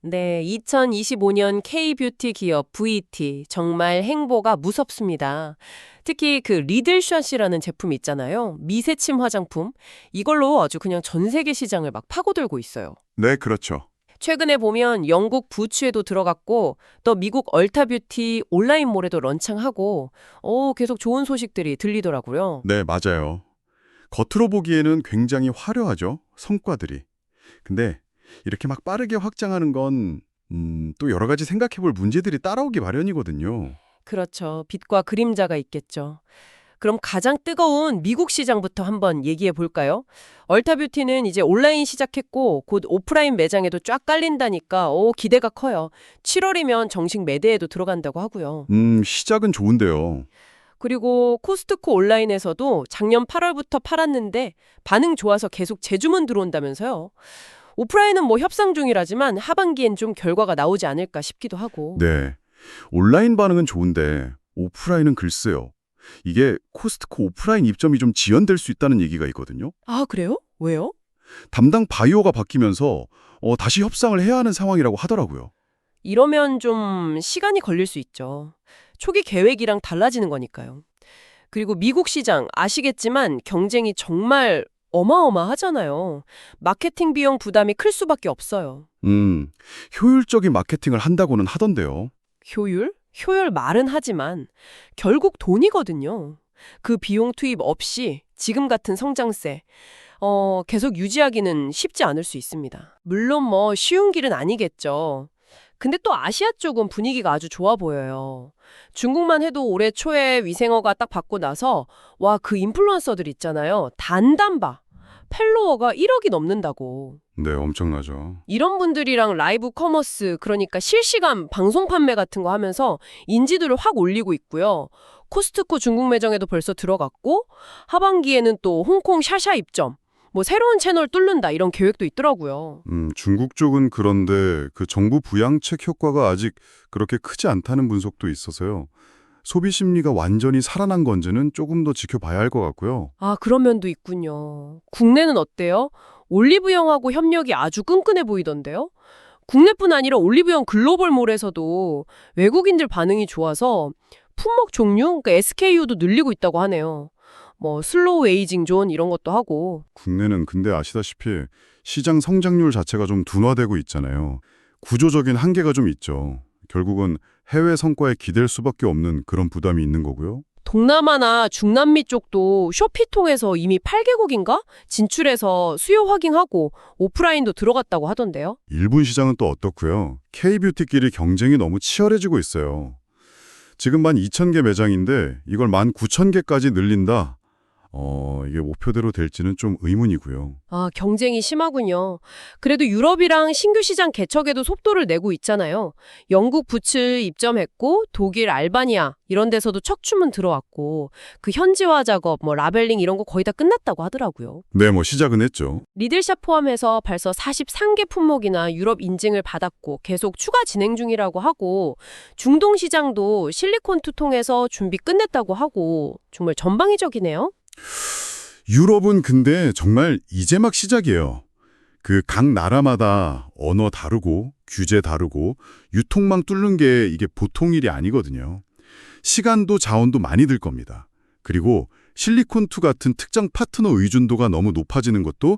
네, 2025년 K-뷰티 기업 VT 정말 행보가 무섭습니다. 특히 그 리들샷이라는 제품 있잖아요. 미세침 화장품. 이걸로 아주 그냥 전 세계 시장을 막 파고들고 있어요. 네, 그렇죠. 최근에 보면 영국 부츠에도 들어갔고 또 미국 얼타뷰티 온라인몰에도 런칭하고 계속 좋은 소식들이 들리더라고요. 네, 맞아요. 겉으로 보기에는 굉장히 화려하죠, 성과들이. 근데 이렇게 막 빠르게 확장하는 건, 또 여러 가지 생각해 볼 문제들이 따라오기 마련이거든요. 그렇죠. 빛과 그림자가 있겠죠. 그럼 가장 뜨거운 미국 시장부터 한번 얘기해 볼까요? 얼타뷰티는 이제 온라인 시작했고 곧 오프라인 매장에도 쫙 깔린다니까 기대가 커요. 7월이면 정식 매대에도 들어간다고 하고요. 시작은 좋은데요. 그리고 코스트코 온라인에서도 작년 8월부터 팔았는데 반응 좋아서 계속 재주문 들어온다면서요. 오프라인은 뭐 협상 중이라지만 하반기엔 좀 결과가 나오지 않을까 싶기도 하고. 네. 온라인 반응은 좋은데 오프라인은 글쎄요. 이게 코스트코 오프라인 입점이 좀 지연될 수 있다는 얘기가 있거든요. 아, 그래요? 왜요? 담당 바이오가 바뀌면서 다시 협상을 해야 하는 상황이라고 하더라고요. 이러면 좀 시간이 걸릴 수 있죠. 초기 계획이랑 달라지는 거니까요. 그리고 미국 시장 아시겠지만 경쟁이 정말 어마어마하잖아요. 마케팅 비용 부담이 클 수밖에 없어요. 효율적인 마케팅을 한다고는 하던데요. 효율? 효율 말은 하지만 결국 돈이거든요. 그 비용 투입 없이 지금 같은 성장세 계속 유지하기는 쉽지 않을 수 있습니다. 물론 뭐 쉬운 길은 아니겠죠. 근데 또 아시아 쪽은 분위기가 아주 좋아 보여요. 중국만 해도 올해 초에 위생허가 딱 받고 나서 와, 그 인플루언서들 있잖아요. 단단바. 팔로워가 1억이 넘는다고. 네, 엄청나죠. 이런 분들이랑 라이브 커머스, 그러니까 실시간 방송 판매 같은 거 하면서 인지도를 확 올리고 있고요. 코스트코 중국 매장에도 벌써 들어갔고 하반기에는 또 홍콩 샤샤 입점, 뭐 새로운 채널 뚫는다 이런 계획도 있더라고요. 중국 쪽은 그런데 그 정부 부양책 효과가 아직 그렇게 크지 않다는 분석도 있어서요. 소비 심리가 완전히 살아난 건지는 조금 더 지켜봐야 할 것 같고요. 아, 그런 면도 있군요. 국내는 어때요? 올리브영하고 협력이 아주 끈끈해 보이던데요? 국내뿐 아니라 올리브영 글로벌몰에서도 외국인들 반응이 좋아서 품목 종류, 그러니까 SKU도 늘리고 있다고 하네요. 뭐 슬로우 에이징 존 이런 것도 하고. 국내는 근데 아시다시피 시장 성장률 자체가 좀 둔화되고 있잖아요. 구조적인 한계가 좀 있죠. 결국은 해외 성과에 기댈 수밖에 없는 그런 부담이 있는 거고요. 동남아나 중남미 쪽도 쇼피 통해서 이미 8개국인가 진출해서 수요 확인하고 오프라인도 들어갔다고 하던데요. 일본 시장은 또 어떻고요? K뷰티끼리 경쟁이 너무 치열해지고 있어요. 지금 12,000개 매장인데 이걸 19,000개까지 늘린다. 이게 목표대로 될지는 좀 의문이고요. 아, 경쟁이 심하군요. 그래도 유럽이랑 신규 시장 개척에도 속도를 내고 있잖아요. 영국 부츠 입점했고 독일 알바니아 이런 데서도 척추문 들어왔고 그 현지화 작업 뭐 라벨링 이런 거 거의 다 끝났다고 하더라고요. 네, 뭐 시작은 했죠. 리들샷 포함해서 벌써 43개 품목이나 유럽 인증을 받았고 계속 추가 진행 중이라고 하고 중동 시장도 실리콘2 통해서 준비 끝냈다고 하고 정말 전방위적이네요. 유럽은 근데 정말 이제 막 시작이에요. 그 각 나라마다 언어 다르고 규제 다르고 유통망 뚫는 게 이게 보통 일이 아니거든요. 시간도 자원도 많이 들 겁니다. 그리고 실리콘2 같은 특정 파트너 의존도가 너무 높아지는 것도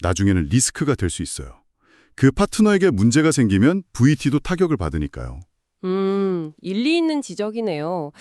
나중에는 리스크가 될 수 있어요. 그 파트너에게 문제가 생기면 VT도 타격을 받으니까요. 일리 있는 지적이네요.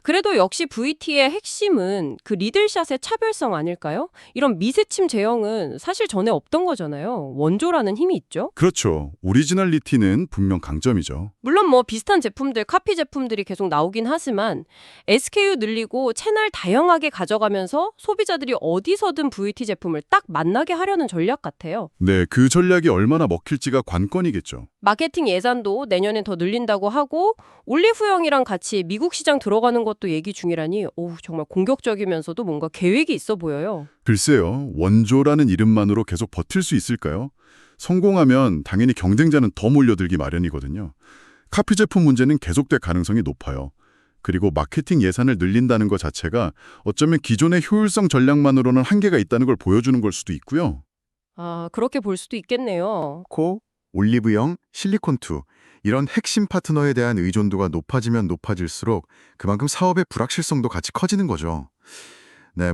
그래도 역시 VT의 핵심은 그 리들샷의 차별성 아닐까요? 이런 미세침 제형은 사실 전에 없던 거잖아요. 원조라는 힘이 있죠. 그렇죠. 오리지널리티는 분명 강점이죠. 물론 뭐 비슷한 제품들, 카피 제품들이 계속 나오긴 하지만 SKU 늘리고 채널 다양하게 가져가면서 소비자들이 어디서든 VT 제품을 딱 만나게 하려는 전략 같아요. 네, 그 전략이 얼마나 먹힐지가 관건이겠죠. 마케팅 예산도 내년엔 더 늘린다고 하고 올리브영이랑 같이 미국 시장 들어가는 것도 얘기 중이라니 정말 공격적이면서도 뭔가 계획이 있어 보여요. 글쎄요, 원조라는 이름만으로 계속 버틸 수 있을까요? 성공하면 당연히 경쟁자는 더 몰려들기 마련이거든요. 카피 제품 문제는 계속될 가능성이 높아요. 그리고 마케팅 예산을 늘린다는 것 자체가 어쩌면 기존의 효율성 전략만으로는 한계가 있다는 걸 보여주는 걸 수도 있고요. 아, 그렇게 볼 수도 있겠네요. 올리브영, 실리콘2 이런 핵심 파트너에 대한 의존도가 높아지면 높아질수록 그만큼 사업의 불확실성도 같이 커지는 거죠. 네,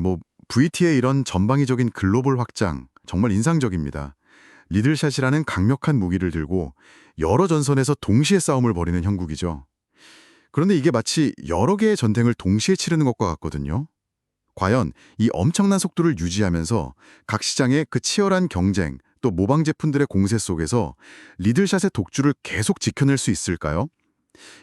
VT의 이런 전방위적인 글로벌 확장 정말 인상적입니다. 리들샷이라는 강력한 무기를 들고 여러 전선에서 동시에 싸움을 벌이는 형국이죠. 그런데 이게 마치 여러 개의 전쟁을 동시에 치르는 것과 같거든요. 과연 이 엄청난 속도를 유지하면서 각 시장의 그 치열한 경쟁, 또 모방 제품들의 공세 속에서 리들샷의 독주를 계속 지켜낼 수 있을까요?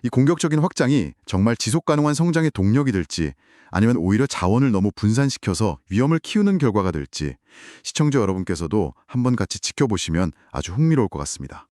이 공격적인 확장이 정말 지속 가능한 성장의 동력이 될지, 아니면 오히려 자원을 너무 분산시켜서 위험을 키우는 결과가 될지 시청자 여러분께서도 한번 같이 지켜보시면 아주 흥미로울 것 같습니다.